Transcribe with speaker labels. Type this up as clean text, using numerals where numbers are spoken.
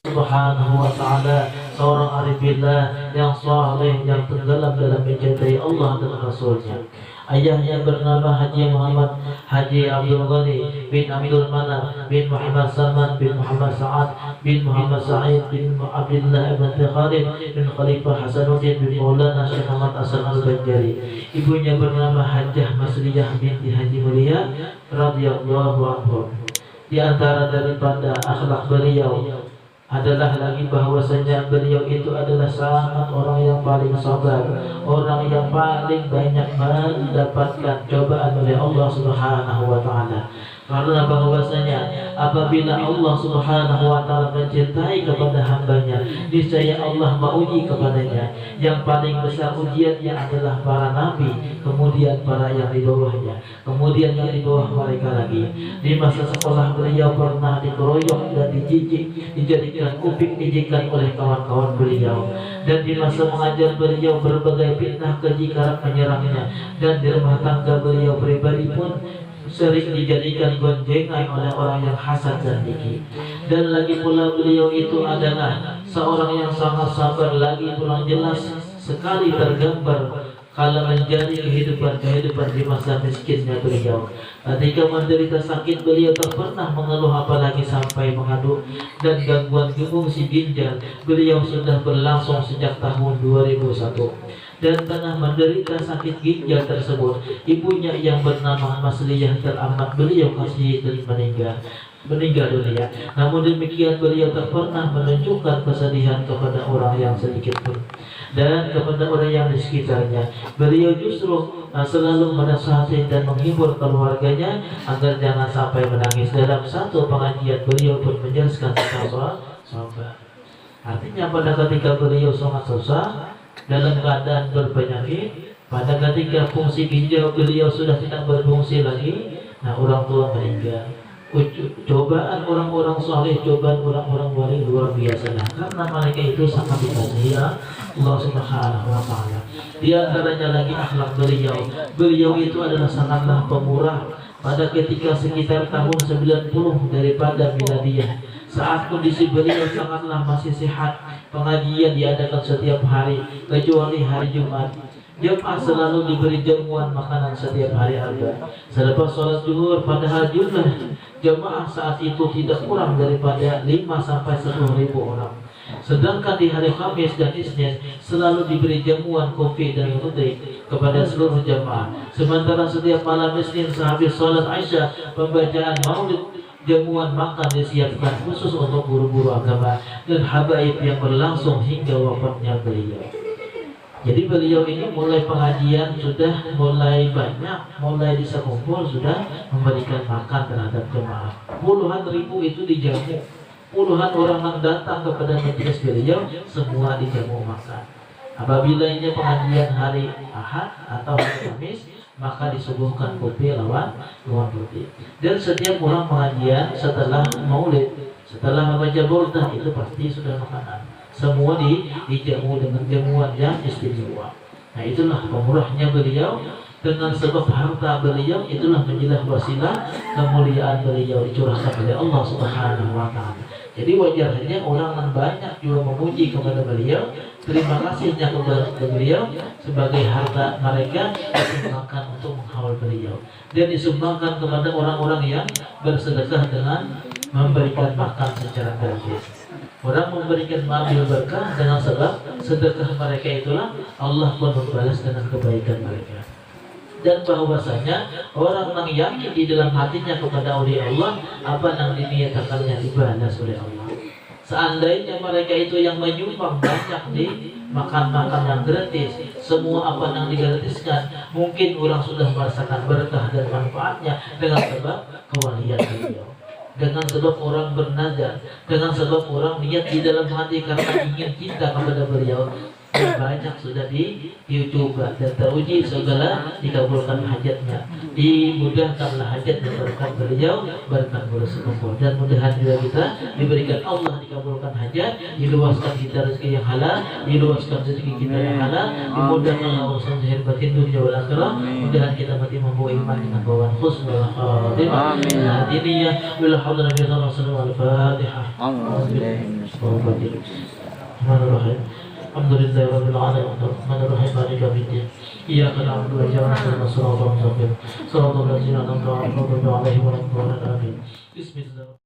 Speaker 1: Subhanahu wa ta'ala, seorang arifillah yang saleh yang tenggelam dalam mencintai Allah dan Rasulnya. Ayahnya bernama Haji Muhammad Haji Abdul Ghani bin Abdul Manaf bin Muhammad Salman bin Muhammad Sa'ad bin Muhammad Sa'id bin Abdullah ibn Khalid bin Khalifah Hasanuddin bin Maulana Syekh Muhammad Hasan al-Banjari. Ibunya bernama Hajjah Masliyah binti Haji Mulia radhiyallahu anhu. Di antara daripada akhlak beliau adalah lagi bahwasanya beliau itu adalah sangat orang yang paling sabar, orang yang paling banyak mendapatkan cobaan oleh Allah Subhanahu wa taala. Karena bahwasanya apabila Allah Subhanahu wa taala mencintai kepada hambanya, niscaya Allah menguji kepadanya. Yang paling besar ujiannya adalah para nabi, kemudian para yang di bawahnya, kemudian yang di bawah mereka lagi. Di masa sekolah beliau pernah dikeroyok dan dijijik, dijadikan kuping ejekan oleh kawan-kawan beliau. Dan di masa mengajar beliau berbagai fitnah keji kerap menyerangnya. Dan di rumah tangga beliau pribadi pun sering dijadikan gonjengan oleh orang yang hasad dan dengki. Dan lagi pula beliau itu adalah seorang yang sangat sabar, lagi pula jelas sekali tergambar kalau menjadi kehidupan di masa miskinnya beliau. Ketika menderita sakit beliau tak pernah mengeluh, apalagi sampai mengadu. Dan gangguan fungsi ginjal beliau sudah berlangsung sejak tahun 2001. Dan tengah menderita sakit ginjal tersebut, ibunya yang bernama Masliyah teramat beliau kasihi dan meninggal dunia. Namun demikian beliau tak pernah menunjukkan kesedihan kepada orang yang sedikit pun, dan kepada orang yang di sekitarnya. Beliau justru selalu menasihati dan menghibur keluarganya agar jangan sampai menangis. Dalam satu pengajian beliau pun menjelaskan tentang soal sabar. Artinya pada ketika beliau sangat susah, dalam keadaan berpenyakit, pada ketika fungsi ginjal beliau sudah tidak berfungsi lagi, nah orang tua meninggal. Cobaan orang-orang saleh, cobaan orang-orang wali luar biasa. Nah, karena mereka itu sangat dikasihi Allah Subhanahu wa taala. Di antaranya lagi akhlak beliau. Beliau itu adalah sangatlah pemurah. Pada ketika sekitar tahun 90 daripada miladiyah, saat kondisi beliau sangatlah masih sehat, pengajian diadakan setiap hari kecuali hari Jumat. Jemaah selalu diberi jamuan makanan setiap hari ada. Selepas sholat zuhur, padahal jumlah jemaah saat itu tidak kurang daripada 5 sampai 10 ribu orang. Sedangkan di hari Kamis dan Isnin selalu diberi jamuan kopi dan roti kepada seluruh jemaah. Sementara setiap malam Isnin sehabis sholat Aisyah, pembacaan Maulid, jamuan makan disiapkan khusus untuk guru-guru agama dan habaib yang berlangsung hingga wafatnya beliau. Jadi beliau ini mulai pengajian sudah mulai banyak, mulai bisa kumpul, sudah memberikan makan terhadap jemaah. Puluhan ribu itu dijamu, puluhan orang yang datang kepada majelis beliau semua dijamu makan. Apabila ini pengajian hari Ahad atau hari Kamis, maka disuguhkan kopi lawan roti. Dan setiap orang pengajian setelah maulid, setelah membaca burdah itu pasti sudah makanan. Semua dijamu dengan jamuan yang istimewa. Nah, itulah pemurahnya beliau. Dengan sebab harta beliau itulah menjelah wasilah kemuliaan beliau dicurahkan oleh Allah Subhanahu wa taala. Jadi wajarnya orang yang banyak juga memuji kepada beliau, terima kasihnya kepada beliau sebagai harta mereka disumbangkan untuk mengawal beliau dan disumbangkan kepada orang-orang yang bersedekah dengan memberikan makan secara gratis. Orang memberikan mengambil berkah dengan sebab sedekah mereka, itulah Allah pun membalas dengan kebaikan mereka. Dan bahwasanya orang yang yakin di dalam hatinya kepada aulia Allah, apa yang diniatakannya dibalas oleh Allah. Seandainya mereka itu yang menyumbang banyak di makan-makan yang gratis, semua apa yang digratiskan, mungkin orang sudah merasakan berkah dan manfaatnya dengan sebab kewalian beliau. Dengan sebab orang bernazar, dengan sebab orang niat di dalam hati karena ingin cinta kepada beliau, dan banyak sudah dicoba dan teruji segala dikabulkan hajatnya, dimudahkanlah hajatnya berkat beliau, berkat bersyukur, dan mudahan juga kita diberikan Allah dikabulkan hajat, diluaskan kita rezeki yang halal, diluaskan rezeki kita yang halal, dimudahkan urusan zahir batin dunia wal akhirah. Mudahan kita mati membawa iman dengan bawaan husnul khatimah. Amin. Ini ya bila hadir Nabi sallallahu alaihi wasallam al-Fatihah. Bismillahirrahmanirrahim. Alhamdulillahirabbil alamin. Arrahmanirrahim. Maliki yaumiddin. Iyyaka na'budu wa iyyaka nasta'in. Shiratal mustaqim. Shiratal ladzina an'amta 'alaihim ghairil maghdubi 'alaihim waladdallin. Bismillah.